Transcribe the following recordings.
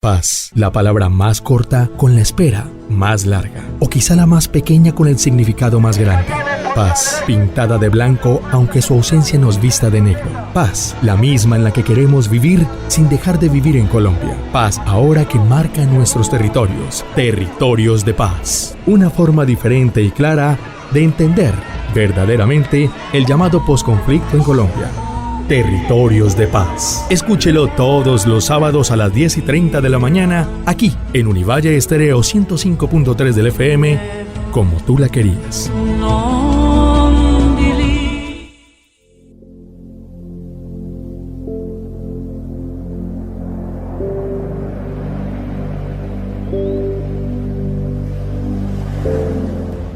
Paz, la palabra más corta con la espera más larga, o quizá la más pequeña con el significado más grande. Paz, pintada de blanco aunque su ausencia nos vista de negro. Paz, la misma en la que queremos vivir sin dejar de vivir en Colombia. Paz ahora que marca nuestros territorios. Territorios de paz. Una forma diferente y clara de entender verdaderamente el llamado posconflicto en Colombia. Territorios de Paz. Escúchelo todos los sábados a las 10:30 de la mañana, aquí en Univalle Estéreo 105.3 del FM, como tú la querías.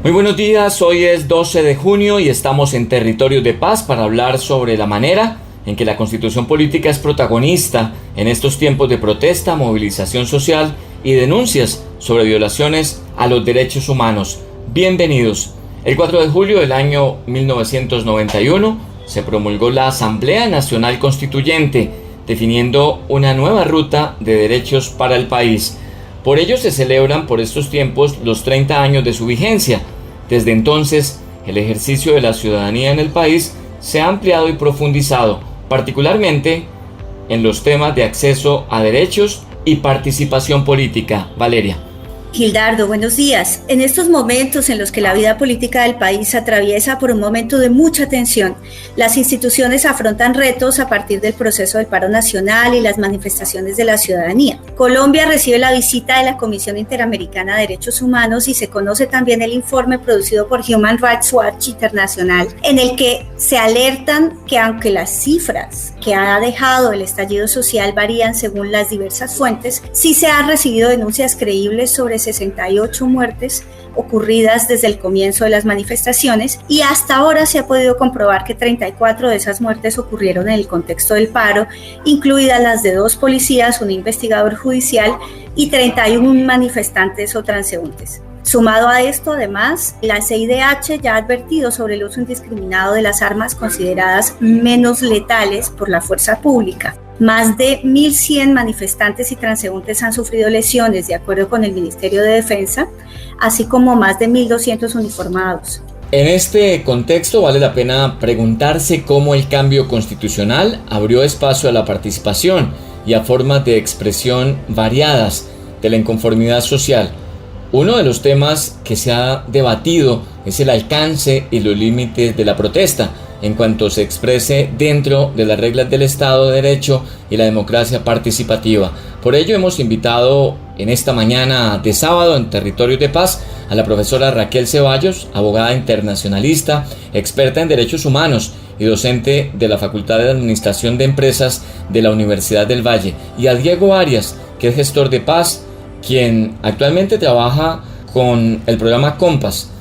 Muy buenos días, hoy es 12 de junio y estamos en Territorios de Paz para hablar sobre la manera en que la Constitución Política es protagonista en estos tiempos de protesta, movilización social y denuncias sobre violaciones a los derechos humanos. Bienvenidos. El 4 de julio del año 1991 se promulgó la Asamblea Nacional Constituyente, definiendo una nueva ruta de derechos para el país. Por ello se celebran por estos tiempos los 30 años de su vigencia. Desde entonces, el ejercicio de la ciudadanía en el país se ha ampliado y profundizado, particularmente en los temas de acceso a derechos y participación política. Valeria. Gildardo, buenos días. En estos momentos en los que la vida política del país atraviesa por un momento de mucha tensión, las instituciones afrontan retos a partir del proceso del paro nacional y las manifestaciones de la ciudadanía. Colombia recibe la visita de la Comisión Interamericana de Derechos Humanos y se conoce también el informe producido por Human Rights Watch Internacional, en el que se alertan que aunque las cifras que ha dejado el estallido social varían según las diversas fuentes, sí se han recibido denuncias creíbles sobre 68 muertes ocurridas desde el comienzo de las manifestaciones y hasta ahora se ha podido comprobar que 34 de esas muertes ocurrieron en el contexto del paro, incluidas las de 2 policías, un investigador judicial y 31 manifestantes o transeúntes. Sumado a esto, además, la CIDH ya ha advertido sobre el uso indiscriminado de las armas consideradas menos letales por la fuerza pública. Más de 1.100 manifestantes y transeúntes han sufrido lesiones, de acuerdo con el Ministerio de Defensa, así como más de 1.200 uniformados. En este contexto vale la pena preguntarse cómo el cambio constitucional abrió espacio a la participación y a formas de expresión variadas de la inconformidad social. Uno de los temas que se ha debatido es el alcance y los límites de la protesta, en cuanto se exprese dentro de las reglas del Estado de Derecho y la democracia participativa. Por ello hemos invitado en esta mañana de sábado en Territorios de Paz a la profesora Raquel Ceballos, abogada internacionalista, experta en derechos humanos y docente de la Facultad de Administración de Empresas de la Universidad del Valle, y a Diego Arias, que es gestor de paz, quien actualmente trabaja con el programa Compass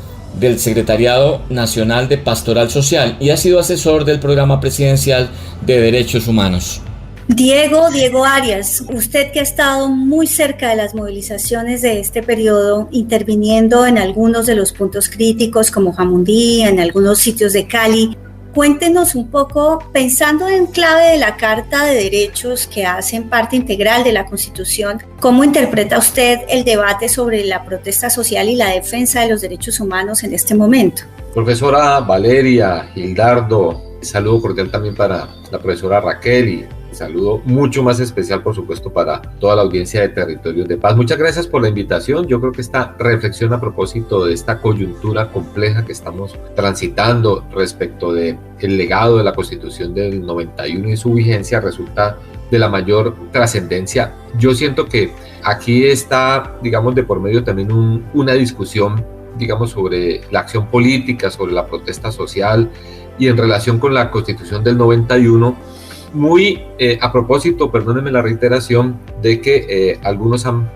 del Secretariado Nacional de Pastoral Social y ha sido asesor del Programa Presidencial de Derechos Humanos. Diego Arias, usted que ha estado muy cerca de las movilizaciones de este periodo, interviniendo en algunos de los puntos críticos como Jamundí, en algunos sitios de Cali, cuéntenos un poco, pensando en clave de la Carta de Derechos que hacen parte integral de la Constitución, ¿cómo interpreta usted el debate sobre la protesta social y la defensa de los derechos humanos en este momento? Profesora Valeria, Gildardo, saludo cordial también para la profesora Raquel y saludo mucho más especial, por supuesto, para toda la audiencia de Territorios de Paz. Muchas gracias por la invitación. Yo creo que esta reflexión a propósito de esta coyuntura compleja que estamos transitando respecto del legado de la Constitución del 91 y su vigencia resulta de la mayor trascendencia. Yo siento que aquí está, digamos, de por medio también una discusión, digamos, sobre la acción política, sobre la protesta social y en relación con la Constitución del 91, muy a propósito, perdónenme la reiteración, de que algunos han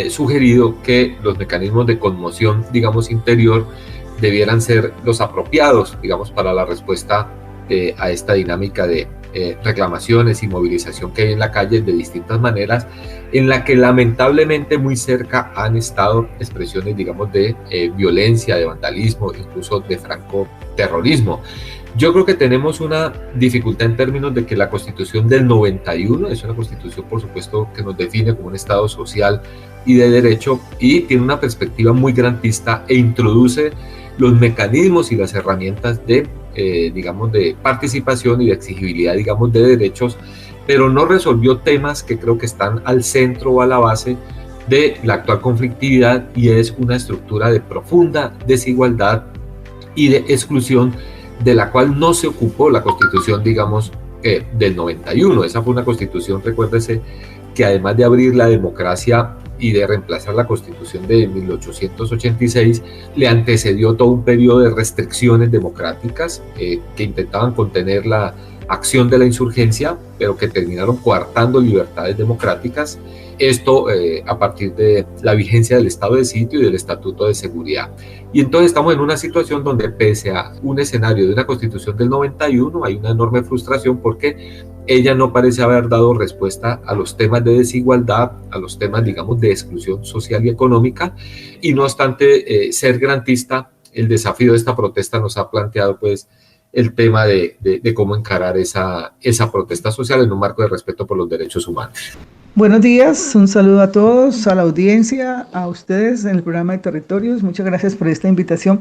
sugerido que los mecanismos de conmoción, digamos, interior debieran ser los apropiados, digamos, para la respuesta a esta dinámica de reclamaciones y movilización que hay en la calle de distintas maneras, en la que lamentablemente muy cerca han estado expresiones, digamos, de violencia, de vandalismo, incluso de francoterrorismo. Yo creo que tenemos una dificultad en términos de que la Constitución del 91 es una Constitución, por supuesto, que nos define como un Estado social y de derecho, y tiene una perspectiva muy garantista e introduce los mecanismos y las herramientas de, digamos, de participación y de exigibilidad, digamos, de derechos, pero no resolvió temas que creo que están al centro o a la base de la actual conflictividad, y es una estructura de profunda desigualdad y de exclusión de la cual no se ocupó la Constitución, digamos, del 91. Esa fue una Constitución, recuérdese, que además de abrir la democracia y de reemplazar la Constitución de 1886, le antecedió todo un periodo de restricciones democráticas que intentaban contener la acción de la insurgencia, pero que terminaron coartando libertades democráticas. Esto a partir de la vigencia del estado de sitio y del estatuto de seguridad. Y entonces estamos en una situación donde, pese a un escenario de una Constitución del 91, hay una enorme frustración porque ella no parece haber dado respuesta a los temas de desigualdad, a los temas, digamos, de exclusión social y económica, y no obstante ser garantista, el desafío de esta protesta nos ha planteado, pues, el tema de cómo encarar esa protesta social en un marco de respeto por los derechos humanos. Buenos días, un saludo a todos, a la audiencia, a ustedes en el programa de Territorios. Muchas gracias por esta invitación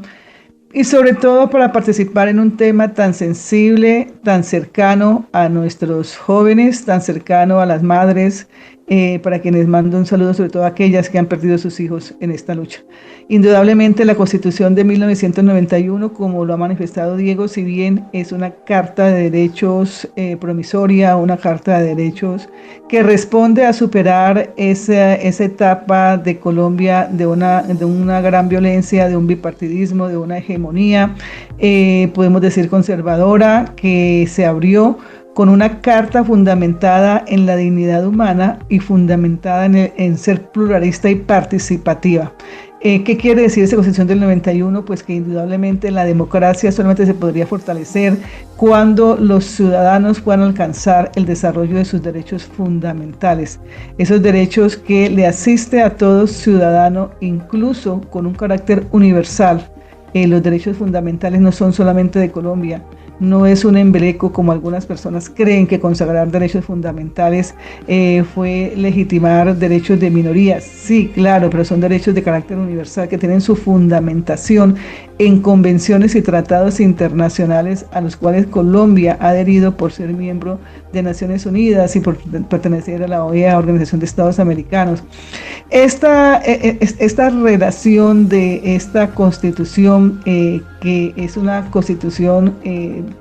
y sobre todo para participar en un tema tan sensible, tan cercano a nuestros jóvenes, tan cercano a las madres, para quienes mando un saludo, sobre todo a aquellas que han perdido sus hijos en esta lucha. Indudablemente la Constitución de 1991, como lo ha manifestado Diego, si bien es una carta de derechos promisoria, una carta de derechos que responde a superar esa etapa de Colombia de una gran violencia, de un bipartidismo, de una hegemonía, podemos decir conservadora, que se abrió con una carta fundamentada en la dignidad humana y fundamentada en ser pluralista y participativa. ¿Qué quiere decir esa Constitución del 91? Pues que indudablemente la democracia solamente se podría fortalecer cuando los ciudadanos puedan alcanzar el desarrollo de sus derechos fundamentales. Esos derechos que le asiste a todo ciudadano, incluso con un carácter universal. Los derechos fundamentales no son solamente de Colombia. No es un embeleco como algunas personas creen, que consagrar derechos fundamentales fue legitimar derechos de minorías. Sí, claro, pero son derechos de carácter universal que tienen su fundamentación en convenciones y tratados internacionales a los cuales Colombia ha adherido por ser miembro de Naciones Unidas y por pertenecer a la OEA, Organización de Estados Americanos. Esta relación de esta Constitución, que es una Constitución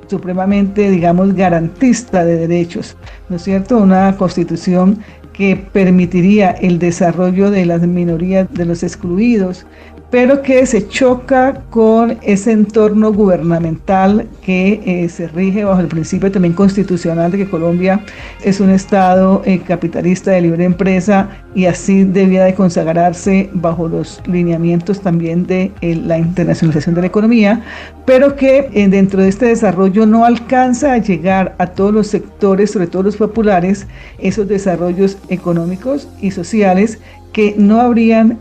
supremamente, digamos, garantista de derechos, ¿no es cierto? Una Constitución que permitiría el desarrollo de las minorías, de los excluidos, pero que se choca con ese entorno gubernamental que se rige bajo el principio también constitucional de que Colombia es un Estado capitalista de libre empresa, y así debía de consagrarse bajo los lineamientos también de la internacionalización de la economía, pero que dentro de este desarrollo no alcanza a llegar a todos los sectores, sobre todo los populares, esos desarrollos económicos y sociales que no habrían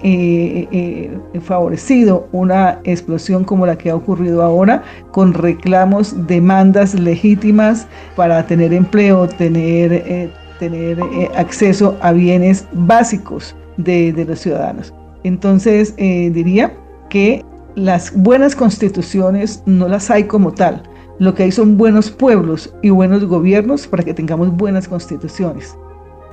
favorecido una explosión como la que ha ocurrido ahora, con reclamos, demandas legítimas para tener empleo, tener acceso a bienes básicos de los ciudadanos. Entonces diría que las buenas constituciones no las hay como tal. Lo que hay son buenos pueblos y buenos gobiernos para que tengamos buenas constituciones.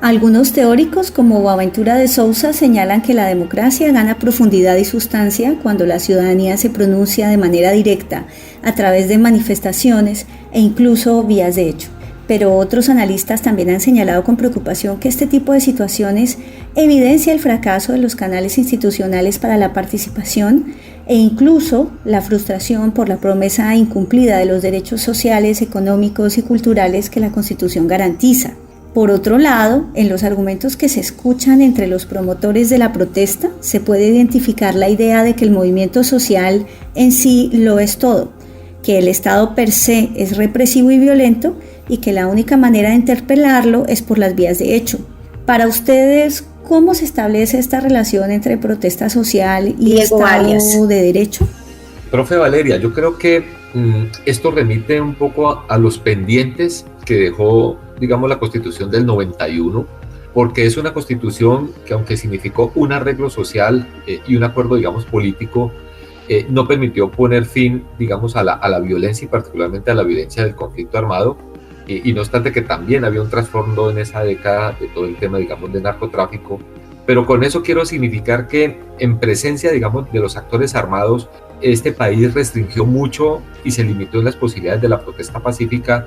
Algunos teóricos, como Boaventura de Sousa, señalan que la democracia gana profundidad y sustancia cuando la ciudadanía se pronuncia de manera directa, a través de manifestaciones e incluso vías de hecho. Pero otros analistas también han señalado con preocupación que este tipo de situaciones evidencia el fracaso de los canales institucionales para la participación e incluso la frustración por la promesa incumplida de los derechos sociales, económicos y culturales que la Constitución garantiza. Por otro lado, en los argumentos que se escuchan entre los promotores de la protesta, se puede identificar la idea de que el movimiento social en sí lo es todo, que el Estado per se es represivo y violento y que la única manera de interpelarlo es por las vías de hecho. Para ustedes, ¿cómo se establece esta relación entre protesta social y Estado de Derecho? Profe Valeria, yo creo que esto remite un poco a los pendientes que dejó, digamos, la Constitución del 91, porque es una Constitución que, aunque significó un arreglo social y un acuerdo, digamos, político, no permitió poner fin, digamos, a la violencia y particularmente a la violencia del conflicto armado, y no obstante que también había un trasfondo en esa década de todo el tema, digamos, de narcotráfico. Pero con eso quiero significar que en presencia, digamos, de los actores armados, este país restringió mucho y se limitó en las posibilidades de la protesta pacífica,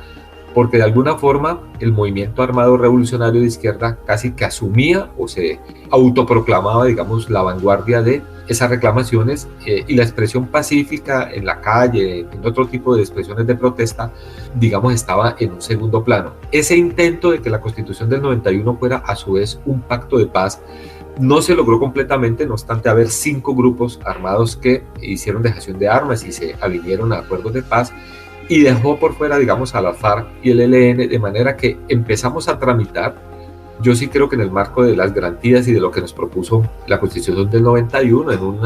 porque de alguna forma el movimiento armado revolucionario de izquierda casi que asumía o se autoproclamaba, digamos, la vanguardia de esas reclamaciones, y la expresión pacífica en la calle, en otro tipo de expresiones de protesta, digamos, estaba en un segundo plano. Ese intento de que la Constitución del 91 fuera a su vez un pacto de paz no se logró completamente, no obstante haber 5 grupos armados que hicieron dejación de armas y se avinieron a acuerdos de paz, y dejó por fuera, digamos, a la FARC y el ELN, de manera que empezamos a tramitar. Yo sí creo que en el marco de las garantías y de lo que nos propuso la Constitución del 91, en un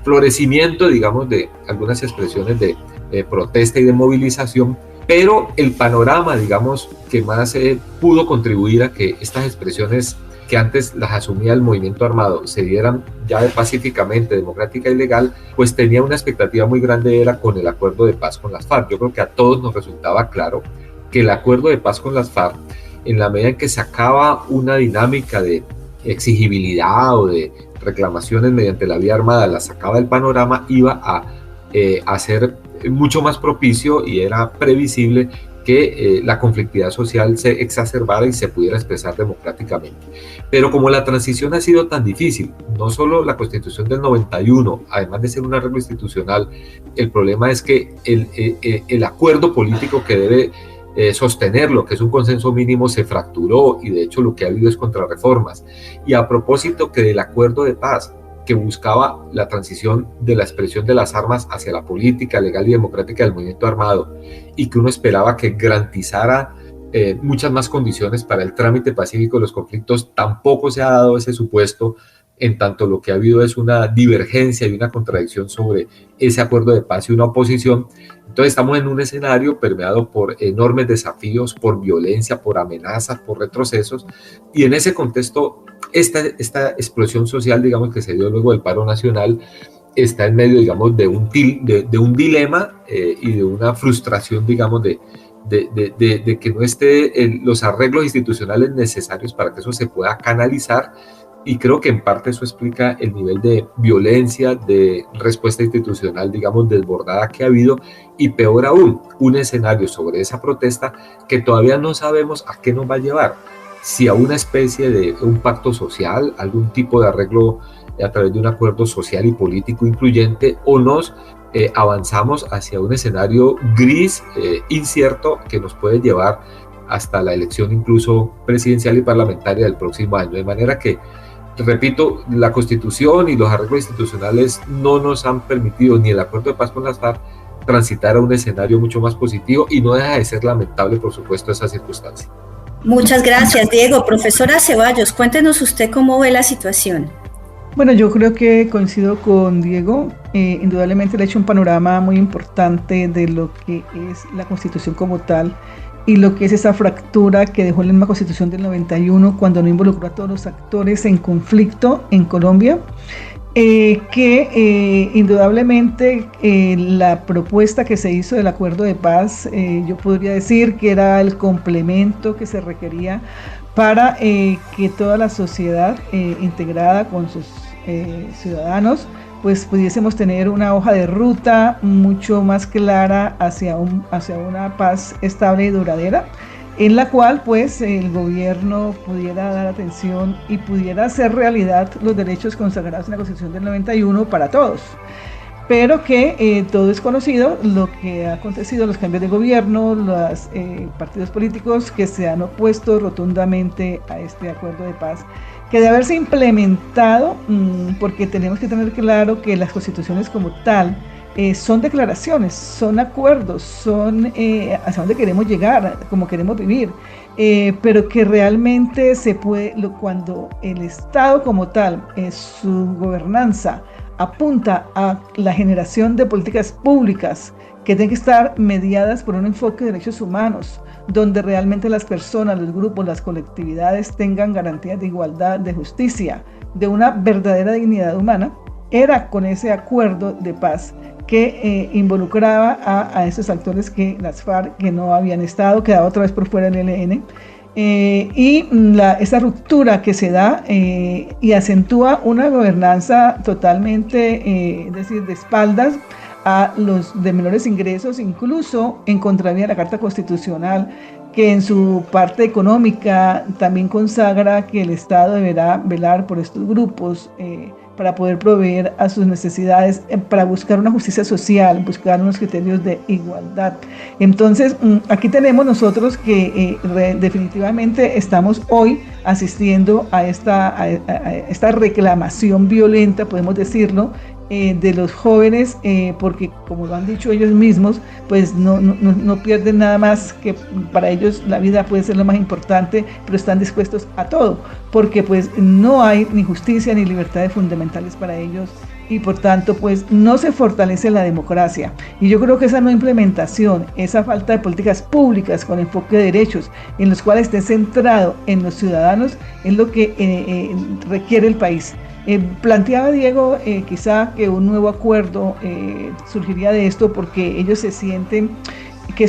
florecimiento, digamos, de algunas expresiones de protesta y de movilización, pero el panorama, digamos, que más pudo contribuir a que estas expresiones que antes las asumía el movimiento armado se dieran ya pacíficamente, democrática y legal, pues tenía una expectativa muy grande, era con el acuerdo de paz con las FARC. Yo creo que a todos nos resultaba claro que el acuerdo de paz con las FARC, en la medida en que sacaba una dinámica de exigibilidad o de reclamaciones mediante la vía armada, la sacaba del panorama, iba a ser mucho más propicio, y era previsible que la conflictividad social se exacerbara y se pudiera expresar democráticamente. Pero como la transición ha sido tan difícil, no solo la Constitución del 91, además de ser un arreglo institucional, el problema es que el acuerdo político que debe sostenerlo, que es un consenso mínimo, se fracturó, y de hecho lo que ha habido es contrarreformas. Y a propósito que del acuerdo de paz, que buscaba la transición de la expresión de las armas hacia la política legal y democrática del movimiento armado, y que uno esperaba que garantizara muchas más condiciones para el trámite pacífico de los conflictos, tampoco se ha dado ese supuesto, en tanto lo que ha habido es una divergencia y una contradicción sobre ese acuerdo de paz y una oposición. Entonces estamos en un escenario permeado por enormes desafíos, por violencia, por amenazas, por retrocesos, y en ese contexto esta explosión social, digamos, que se dio luego del paro nacional, está en medio, digamos, de un dilema y de una frustración, digamos, de que no estén los arreglos institucionales necesarios para que eso se pueda canalizar. Y creo que en parte eso explica el nivel de violencia, de respuesta institucional, digamos, desbordada que ha habido, y peor aún, un escenario sobre esa protesta que todavía no sabemos a qué nos va a llevar, si a una especie de un pacto social, algún tipo de arreglo a través de un acuerdo social y político incluyente, o nos avanzamos hacia un escenario gris, incierto, que nos puede llevar hasta la elección incluso presidencial y parlamentaria del próximo año. De manera que, repito, la Constitución y los arreglos institucionales no nos han permitido, ni el acuerdo de paz con las FARC, transitar a un escenario mucho más positivo, y no deja de ser lamentable, por supuesto, esa circunstancia. Muchas gracias, Diego. Profesora Ceballos, cuéntenos usted cómo ve la situación. Bueno, yo creo que coincido con Diego. Indudablemente le he hecho un panorama muy importante de lo que es la Constitución como tal, y lo que es esa fractura que dejó la misma Constitución del 91 cuando no involucró a todos los actores en conflicto en Colombia, indudablemente la propuesta que se hizo del acuerdo de paz, yo podría decir que era el complemento que se requería para que toda la sociedad integrada con sus ciudadanos, pues pudiésemos tener una hoja de ruta mucho más clara hacia una paz estable y duradera, en la cual pues el gobierno pudiera dar atención y pudiera hacer realidad los derechos consagrados en la Constitución del 91 para todos. Pero que todo es conocido lo que ha acontecido, los cambios de gobierno, los partidos políticos que se han opuesto rotundamente a este acuerdo de paz, que debe haberse implementado, porque tenemos que tener claro que las constituciones como tal son declaraciones, son acuerdos, son hacia dónde queremos llegar, cómo queremos vivir, pero que realmente se puede, cuando el Estado como tal, su gobernanza, apunta a la generación de políticas públicas que tienen que estar mediadas por un enfoque de derechos humanos, donde realmente las personas, los grupos, las colectividades tengan garantías de igualdad, de justicia, de una verdadera dignidad humana, era con ese acuerdo de paz que involucraba a esos actores que las FARC, que no habían estado, quedaba otra vez por fuera del ELN, esa ruptura que se da y acentúa una gobernanza totalmente, es decir, de espaldas a los de menores ingresos, incluso en contravía de la Carta Constitucional, que en su parte económica también consagra que el Estado deberá velar por estos grupos para poder proveer a sus necesidades, para buscar una justicia social, buscar unos criterios de igualdad. Entonces, aquí tenemos nosotros que definitivamente estamos hoy asistiendo a esta reclamación violenta, podemos decirlo, de los jóvenes, porque como lo han dicho ellos mismos, pues no pierden nada más, que para ellos la vida puede ser lo más importante, pero están dispuestos a todo, porque pues no hay ni justicia ni libertades fundamentales para ellos, y por tanto pues no se fortalece la democracia. Y yo creo que esa no implementación, esa falta de políticas públicas con enfoque de derechos, en los cuales esté centrado en los ciudadanos, es lo que requiere el país. Planteaba Diego quizá que un nuevo acuerdo surgiría de esto, porque ellos se sienten que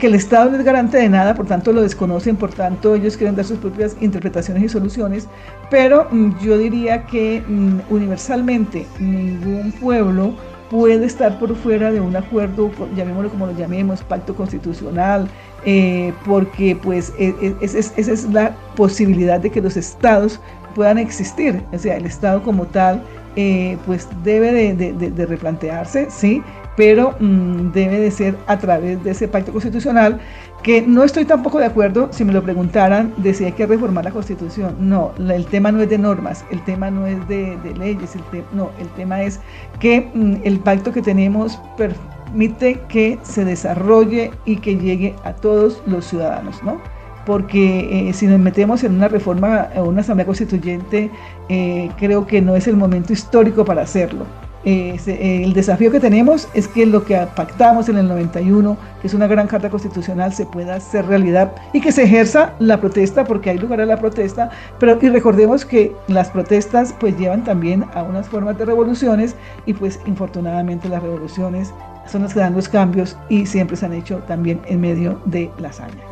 el Estado no es garante de nada, por tanto lo desconocen, por tanto ellos quieren dar sus propias interpretaciones y soluciones, pero yo diría que universalmente ningún pueblo puede estar por fuera de un acuerdo, llamémoslo como lo llamemos, pacto constitucional, porque pues esa es la posibilidad de que los estados puedan existir. O sea, el Estado como tal pues debe de replantearse, sí, pero debe de ser a través de ese pacto constitucional, que no estoy tampoco de acuerdo, si me lo preguntaran, de si hay que reformar la Constitución. No, el tema no es de normas, el tema no es de leyes, el tema es que el pacto que tenemos permite que se desarrolle y que llegue a todos los ciudadanos, ¿no? Porque si nos metemos en una reforma o una asamblea constituyente, creo que no es el momento histórico para hacerlo. El desafío que tenemos es que lo que pactamos en el 91, que es una gran carta constitucional, se pueda hacer realidad y que se ejerza la protesta, porque hay lugar a la protesta, y recordemos que las protestas pues llevan también a unas formas de revoluciones, y pues infortunadamente las revoluciones son las que dan los cambios, y siempre se han hecho también en medio de la hazaña.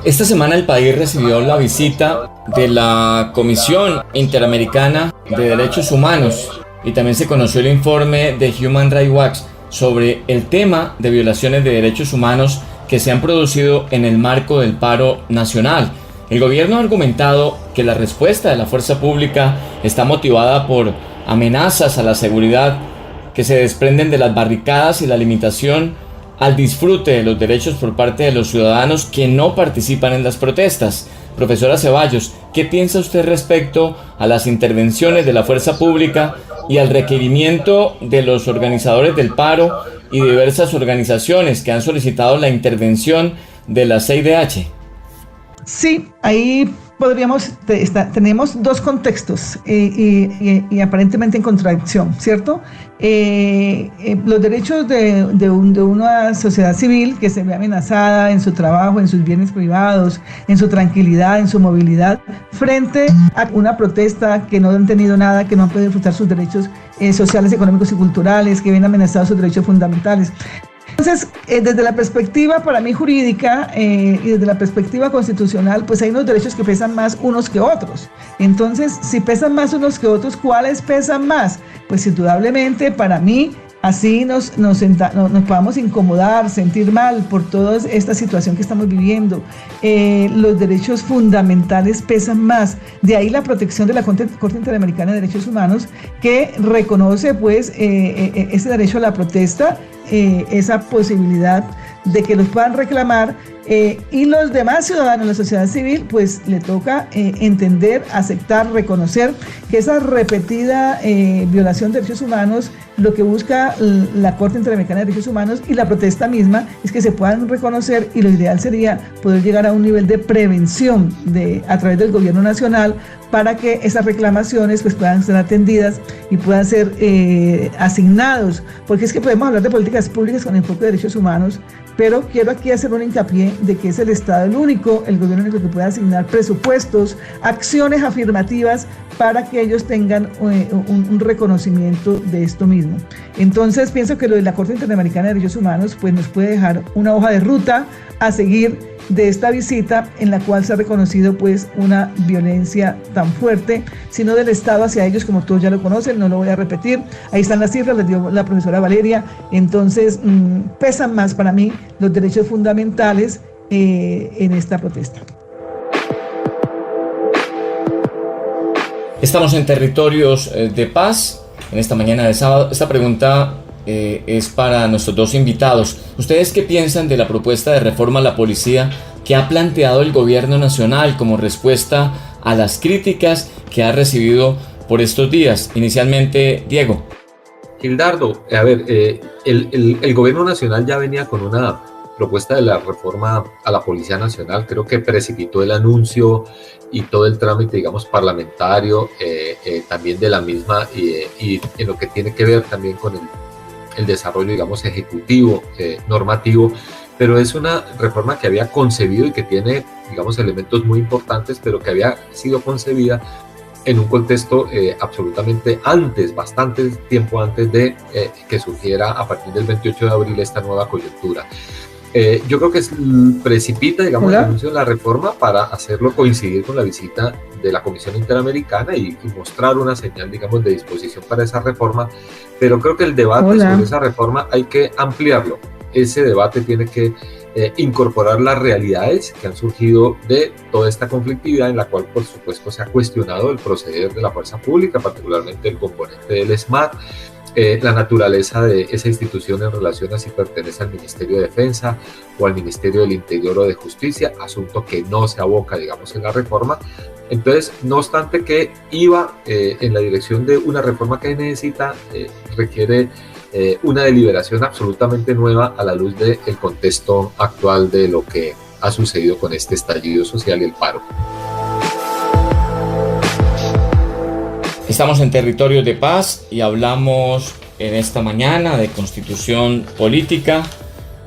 Esta semana el país recibió la visita de la Comisión Interamericana de Derechos Humanos, y también se conoció el informe de Human Rights Watch sobre el tema de violaciones de derechos humanos que se han producido en el marco del paro nacional. El gobierno ha argumentado que la respuesta de la fuerza pública está motivada por amenazas a la seguridad que se desprenden de las barricadas y la limitación al disfrute de los derechos por parte de los ciudadanos que no participan en las protestas. Profesora Ceballos, ¿qué piensa usted respecto a las intervenciones de la fuerza pública y al requerimiento de los organizadores del paro y diversas organizaciones que han solicitado la intervención de la CIDH? Sí, ahí tenemos dos contextos y aparentemente en contradicción, ¿cierto? Los derechos de una sociedad civil que se ve amenazada en su trabajo, en sus bienes privados, en su tranquilidad, en su movilidad, frente a una protesta que no han tenido nada, que no han podido disfrutar sus derechos sociales, económicos y culturales, que ven amenazados sus derechos fundamentales. Entonces, desde la perspectiva para mí jurídica y desde la perspectiva constitucional, pues hay unos derechos que pesan más unos que otros. Entonces, si pesan más unos que otros, ¿cuáles pesan más? Pues indudablemente para mí, así nos podamos incomodar, sentir mal por toda esta situación que estamos viviendo. Los derechos fundamentales pesan más. De ahí la protección de la Corte Interamericana de Derechos Humanos, que reconoce pues ese derecho a la protesta, esa posibilidad de que los puedan reclamar, Y los demás ciudadanos, la sociedad civil, pues le toca entender, aceptar, reconocer que esa repetida violación de derechos humanos, lo que busca la Corte Interamericana de Derechos Humanos y la protesta misma es que se puedan reconocer, y lo ideal sería poder llegar a un nivel de prevención a través del gobierno nacional para que esas reclamaciones pues puedan ser atendidas y puedan ser asignados, porque es que podemos hablar de políticas públicas con enfoque de derechos humanos, pero quiero aquí hacer un hincapié de que es el Estado el gobierno único que puede asignar presupuestos, acciones afirmativas para que ellos tengan un reconocimiento de esto mismo. Entonces pienso que lo de la Corte Interamericana de Derechos Humanos pues nos puede dejar una hoja de ruta a seguir de esta visita, en la cual se ha reconocido pues una violencia tan fuerte, sino del Estado hacia ellos, como todos ya lo conocen, no lo voy a repetir, ahí están las cifras, les dio la profesora Valeria. Entonces pesan más para mí los derechos fundamentales en esta protesta. Estamos en Territorios de Paz, en esta mañana de sábado. Esta pregunta es para nuestros dos invitados. ¿Ustedes qué piensan de la propuesta de reforma a la policía que ha planteado el gobierno nacional como respuesta a las críticas que ha recibido por estos días? Inicialmente, Diego. Gildardo, a ver, el gobierno nacional ya venía con una propuesta de la reforma a la Policía Nacional. Creo que precipitó el anuncio y todo el trámite, digamos, parlamentario, también de la misma, y en lo que tiene que ver también con el desarrollo, digamos, ejecutivo, normativo, pero es una reforma que había concebido y que tiene, digamos, elementos muy importantes, pero que había sido concebida en un contexto absolutamente antes, bastante tiempo antes de que surgiera a partir del 28 de abril esta nueva coyuntura. Yo creo que precipita, digamos, el anuncio de la reforma para hacerlo coincidir con la visita de la Comisión Interamericana y mostrar una señal, digamos, de disposición para esa reforma, pero creo que el debate sobre esa reforma hay que ampliarlo. Ese debate tiene que incorporar las realidades que han surgido de toda esta conflictividad, en la cual, por supuesto, se ha cuestionado el proceder de la fuerza pública, particularmente el componente del SMAT, la naturaleza de esa institución en relación a si pertenece al Ministerio de Defensa o al Ministerio del Interior o de Justicia, asunto que no se aboca, digamos, en la reforma. Entonces, no obstante que iba en la dirección de una reforma que necesita, requiere una deliberación absolutamente nueva a la luz del contexto actual de lo que ha sucedido con este estallido social y el paro. Estamos en Territorios de Paz y hablamos en esta mañana de constitución política,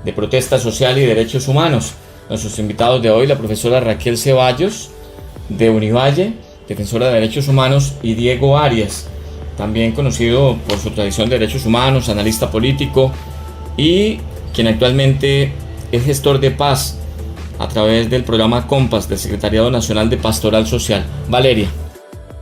de protesta social y derechos humanos. Nuestros invitados de hoy, la profesora Raquel Ceballos de Univalle, defensora de derechos humanos, y Diego Arias, también conocido por su tradición de derechos humanos, analista político y quien actualmente es gestor de paz a través del programa Compas del Secretariado Nacional de Pastoral Social. Valeria.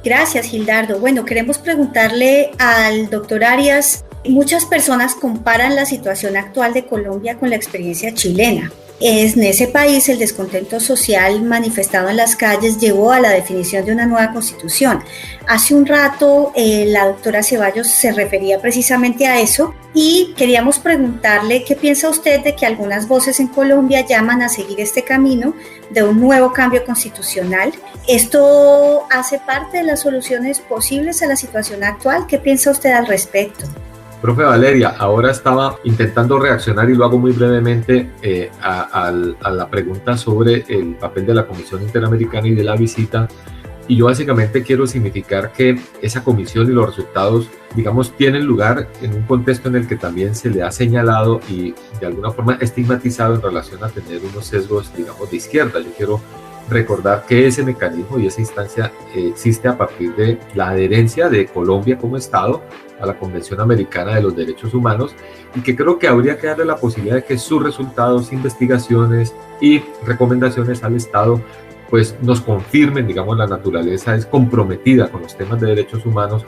Gracias, Gildardo. Bueno, queremos preguntarle al doctor Arias, muchas personas comparan la situación actual de Colombia con la experiencia chilena. En ese país el descontento social manifestado en las calles llevó a la definición de una nueva constitución. Hace un rato la doctora Ceballos se refería precisamente a eso y queríamos preguntarle qué piensa usted de que algunas voces en Colombia llaman a seguir este camino de un nuevo cambio constitucional. ¿Esto hace parte de las soluciones posibles a la situación actual? ¿Qué piensa usted al respecto? Profe Valeria, ahora estaba intentando reaccionar y lo hago muy brevemente a la pregunta sobre el papel de la Comisión Interamericana y de la visita. Y yo básicamente quiero significar que esa comisión y los resultados, digamos, tienen lugar en un contexto en el que también se le ha señalado y de alguna forma estigmatizado en relación a tener unos sesgos, digamos, de izquierda. Yo quiero recordar que ese mecanismo y esa instancia existe a partir de la adherencia de Colombia como Estado a la Convención Americana de los Derechos Humanos, y que creo que habría que darle la posibilidad de que sus resultados, investigaciones y recomendaciones al Estado pues nos confirmen, digamos, la naturaleza es comprometida con los temas de derechos humanos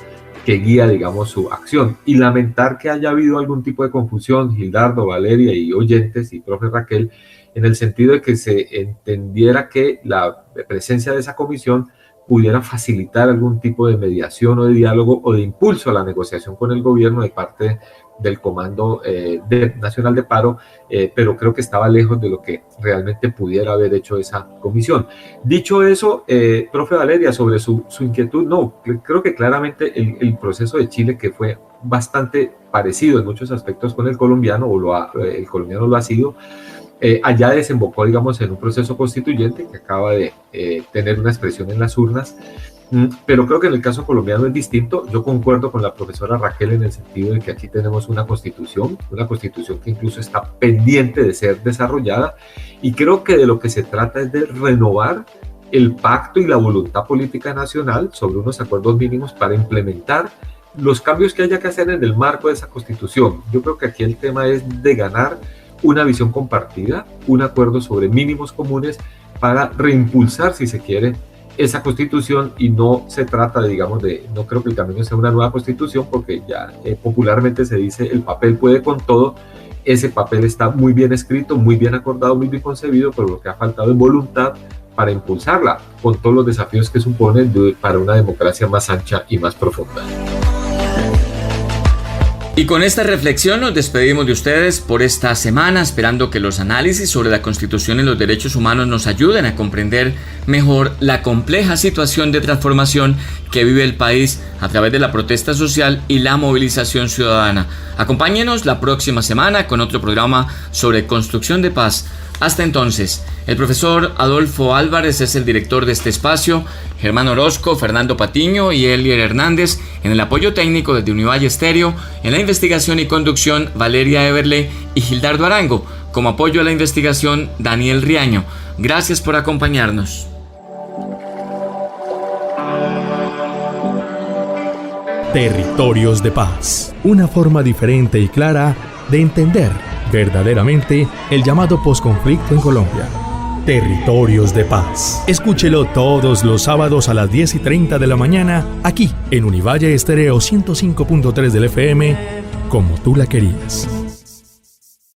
que guía, digamos, su acción. Y lamentar que haya habido algún tipo de confusión, Gildardo, Valeria y oyentes y profe Raquel, en el sentido de que se entendiera que la presencia de esa comisión pudiera facilitar algún tipo de mediación o de diálogo o de impulso a la negociación con el gobierno de parte del Comando Nacional de Paro, pero creo que estaba lejos de lo que realmente pudiera haber hecho esa comisión. Dicho eso, profe Valeria, sobre su inquietud, no, creo que claramente el proceso de Chile, que fue bastante parecido en muchos aspectos con el colombiano, el colombiano lo ha sido, allá desembocó, digamos, en un proceso constituyente que acaba de tener una expresión en las urnas, pero creo que en el caso colombiano es distinto. Yo concuerdo con la profesora Raquel en el sentido de que aquí tenemos una constitución que incluso está pendiente de ser desarrollada, y creo que de lo que se trata es de renovar el pacto y la voluntad política nacional sobre unos acuerdos mínimos para implementar los cambios que haya que hacer en el marco de esa constitución. Yo creo que aquí el tema es de ganar una visión compartida, un acuerdo sobre mínimos comunes para reimpulsar, si se quiere, esa constitución, y no se trata de, digamos, no creo que el camino sea una nueva constitución, porque ya popularmente se dice el papel puede con todo. Ese papel está muy bien escrito, muy bien acordado, muy bien concebido, pero lo que ha faltado es voluntad para impulsarla, con todos los desafíos que supone para una democracia más ancha y más profunda. Y con esta reflexión nos despedimos de ustedes por esta semana, esperando que los análisis sobre la Constitución y los derechos humanos nos ayuden a comprender mejor la compleja situación de transformación que vive el país a través de la protesta social y la movilización ciudadana. Acompáñenos la próxima semana con otro programa sobre construcción de paz. Hasta entonces, el profesor Adolfo Álvarez es el director de este espacio, Germán Orozco, Fernando Patiño y Elier Hernández en el apoyo técnico desde Univalle Estéreo, en la investigación y conducción Valeria Eberle y Gildardo Arango, como apoyo a la investigación Daniel Riaño. Gracias por acompañarnos. Territorios de Paz, una forma diferente y clara de entender verdaderamente el llamado posconflicto en Colombia. Territorios de Paz. Escúchelo todos los sábados a las 10:30 de la mañana, aquí en Univalle Estéreo 105.3 del FM, como tú la querías.